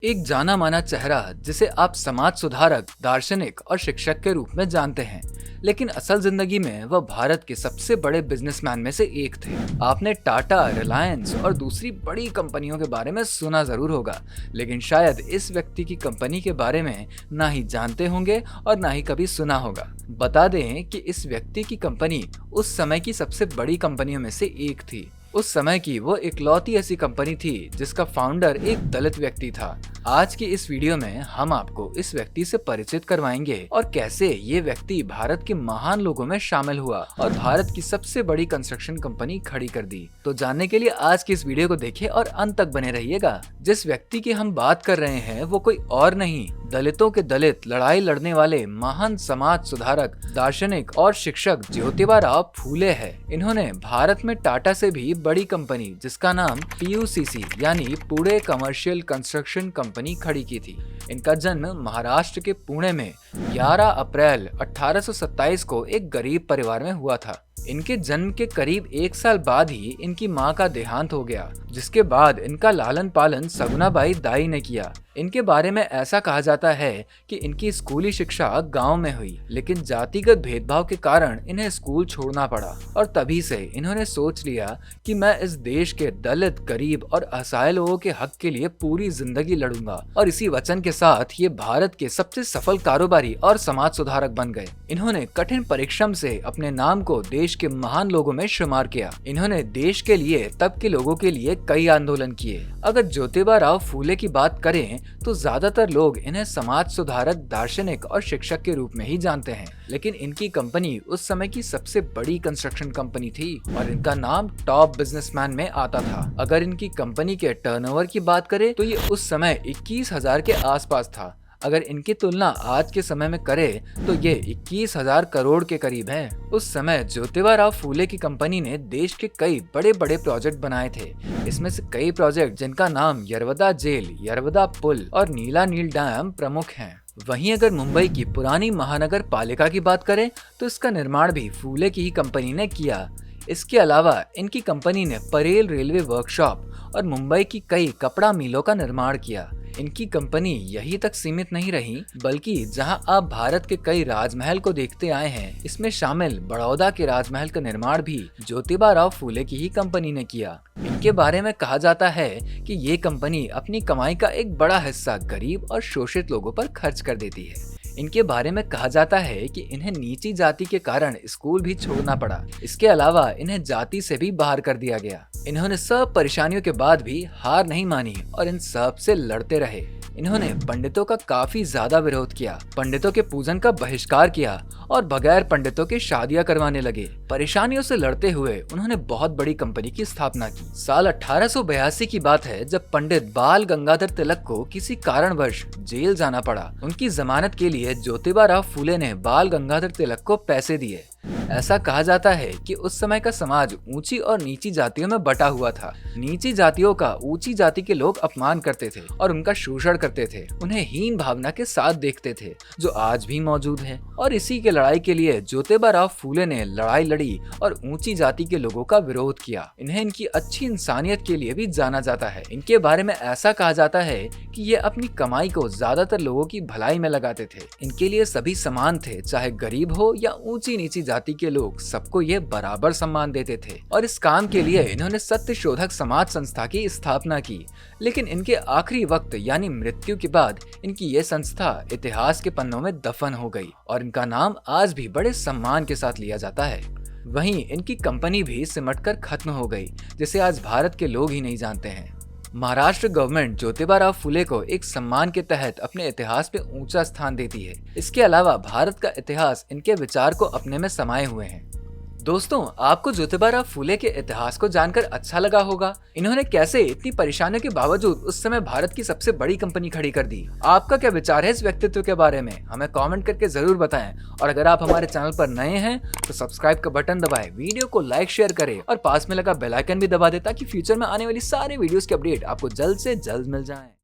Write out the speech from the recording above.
एक जाना माना चेहरा जिसे आप समाज सुधारक, दार्शनिक और शिक्षक के रूप में जानते हैं, लेकिन असल जिंदगी में वह भारत के सबसे बड़े बिजनेसमैन में से एक थे। आपने टाटा, रिलायंस और दूसरी बड़ी कंपनियों के बारे में सुना जरूर होगा, लेकिन शायद इस व्यक्ति की कंपनी के बारे में ना ही जानते होंगे और ना ही कभी सुना होगा। बता दें कि इस व्यक्ति की कंपनी उस समय की सबसे बड़ी कंपनियों में से एक थी। उस समय की वो इकलौती ऐसी कंपनी थी जिसका फाउंडर एक दलित व्यक्ति था। आज की इस वीडियो में हम आपको इस व्यक्ति से परिचित करवाएंगे और कैसे ये व्यक्ति भारत के महान लोगों में शामिल हुआ और भारत की सबसे बड़ी कंस्ट्रक्शन कंपनी खड़ी कर दी। तो जानने के लिए आज की इस वीडियो को देखें और अंत तक बने रहिएगा। जिस व्यक्ति की हम बात कर रहे हैं वो कोई और नहीं, दलितों के दलित लड़ाई लड़ने वाले महान समाज सुधारक, दार्शनिक और शिक्षक ज्योतिबा फूले है। इन्होंने भारत में टाटा से भी बड़ी कंपनी जिसका नाम PUCC यानी पुणे कमर्शियल कंस्ट्रक्शन कंपनी खड़ी की थी। इनका जन्म महाराष्ट्र के पुणे में 11 अप्रैल 1827 को एक गरीब परिवार में हुआ था। इनके जन्म के करीब 1 साल बाद ही इनकी मां का देहांत हो गया, जिसके बाद इनका लालन पालन सगुनाबाई दाई ने किया। इनके बारे में ऐसा कहा जाता है कि इनकी स्कूली शिक्षा गांव में हुई, लेकिन जातिगत भेदभाव के कारण इन्हें स्कूल छोड़ना पड़ा और तभी से इन्होंने सोच लिया कि मैं इस देश के दलित, गरीब और असहाय लोगों के हक के लिए पूरी जिंदगी लड़ूंगा। और इसी वचन के साथ ये भारत के सबसे सफल कारोबारी और समाज सुधारक बन गए। इन्होंने कठिन परिश्रम से अपने नाम को देश के महान लोगों में शुमार किया। इन्होंने देश के लिए, तब के लोगों के लिए कई आंदोलन किए। अगर ज्योतिबा फूले की बात करें तो ज्यादातर लोग इन्हें समाज सुधारक, दार्शनिक और शिक्षक के रूप में ही जानते हैं, लेकिन इनकी कंपनी उस समय की सबसे बड़ी कंस्ट्रक्शन कंपनी थी और इनका नाम टॉप बिजनेसमैन में आता था। अगर इनकी कंपनी के टर्नओवर की बात करें तो ये उस समय 21,000 के आसपास था। अगर इनकी तुलना आज के समय में करें तो ये 21,000 करोड़ के करीब है। उस समय ज्योतिबा फूले की कंपनी ने देश के कई बड़े बड़े प्रोजेक्ट बनाए थे। इसमें से कई प्रोजेक्ट जिनका नाम यरवदा जेल, यरवदा पुल और नीला नील डैम प्रमुख हैं। वहीं अगर मुंबई की पुरानी महानगर पालिका की बात करें तो इसका निर्माण भी फूले की ही कंपनी ने किया। इसके अलावा इनकी कंपनी ने परेल रेलवे वर्कशॉप और मुंबई की कई कपड़ा मिलों का निर्माण किया। इनकी कंपनी यही तक सीमित नहीं रही, बल्कि जहां आप भारत के कई राजमहल को देखते आए हैं, इसमें शामिल बड़ौदा के राजमहल का निर्माण भी ज्योतिबा फूले की ही कंपनी ने किया। इनके बारे में कहा जाता है कि ये कंपनी अपनी कमाई का एक बड़ा हिस्सा गरीब और शोषित लोगों पर खर्च कर देती है। इनके बारे में कहा जाता है कि इन्हें नीची जाति के कारण स्कूल भी छोड़ना पड़ा। इसके अलावा इन्हें जाति से भी बाहर कर दिया गया। इन्होंने सब परेशानियों के बाद भी हार नहीं मानी और इन सब से लड़ते रहे। इन्होंने पंडितों का काफी ज्यादा विरोध किया, पंडितों के पूजन का बहिष्कार किया और बगैर पंडितों के शादियां करवाने लगे। परेशानियों से लड़ते हुए उन्होंने बहुत बड़ी कंपनी की स्थापना की। साल 1882 की बात है जब पंडित बाल गंगाधर तिलक को किसी कारणवश जेल जाना पड़ा। उनकी जमानत के लिए ज्योतिबा फूले ने बाल गंगाधर तिलक को पैसे दिए। ऐसा कहा जाता है कि उस समय का समाज ऊंची और नीची जातियों में बटा हुआ था। नीची जातियों का ऊंची जाति के लोग अपमान करते थे और उनका शोषण करते थे, उन्हें हीन भावना के साथ देखते थे, जो आज भी मौजूद है। और इसी के लड़ाई के लिए ज्योतिबा फूले ने लड़ाई लड़ी और ऊंची जाति के लोगों का विरोध किया। इन्हें इनकी अच्छी इंसानियत के लिए भी जाना जाता है। इनके बारे में ऐसा कहा जाता है कि ये अपनी कमाई को ज्यादातर लोगों की भलाई में लगाते थे। इनके लिए सभी समान थे, चाहे गरीब हो या ऊंची नीची जाति के लोग, सबको ये बराबर सम्मान देते थे। और इस काम के लिए इन्होंने सत्य शोधक समाज संस्था की स्थापना की, लेकिन इनके आखिरी वक्त यानी मृत्यु के बाद इनकी ये संस्था इतिहास के पन्नों में दफन हो गई और इनका नाम आज भी बड़े सम्मान के साथ लिया जाता है। वहीं इनकी कंपनी भी सिमटकर खत्म हो गई, जिसे आज भारत के लोग ही नहीं जानते हैं। महाराष्ट्र गवर्नमेंट ज्योतिबा फूले को एक सम्मान के तहत अपने इतिहास पे ऊंचा स्थान देती है। इसके अलावा भारत का इतिहास इनके विचार को अपने में समाये हुए हैं। दोस्तों, आपको ज्योतिबा फूले के इतिहास को जानकर अच्छा लगा होगा। इन्होंने कैसे इतनी परेशानियों के बावजूद उस समय भारत की सबसे बड़ी कंपनी खड़ी कर दी। आपका क्या विचार है इस व्यक्तित्व के बारे में, हमें कमेंट करके जरूर बताएं। और अगर आप हमारे चैनल पर नए हैं तो सब्सक्राइब का बटन दबाएं, वीडियो को लाइक शेयर करें और पास में लगा बेल आइकन भी दबा दें ताकि फ्यूचर में आने वाली सारे वीडियोस के अपडेट आपको जल्द से जल्द मिल जाएं।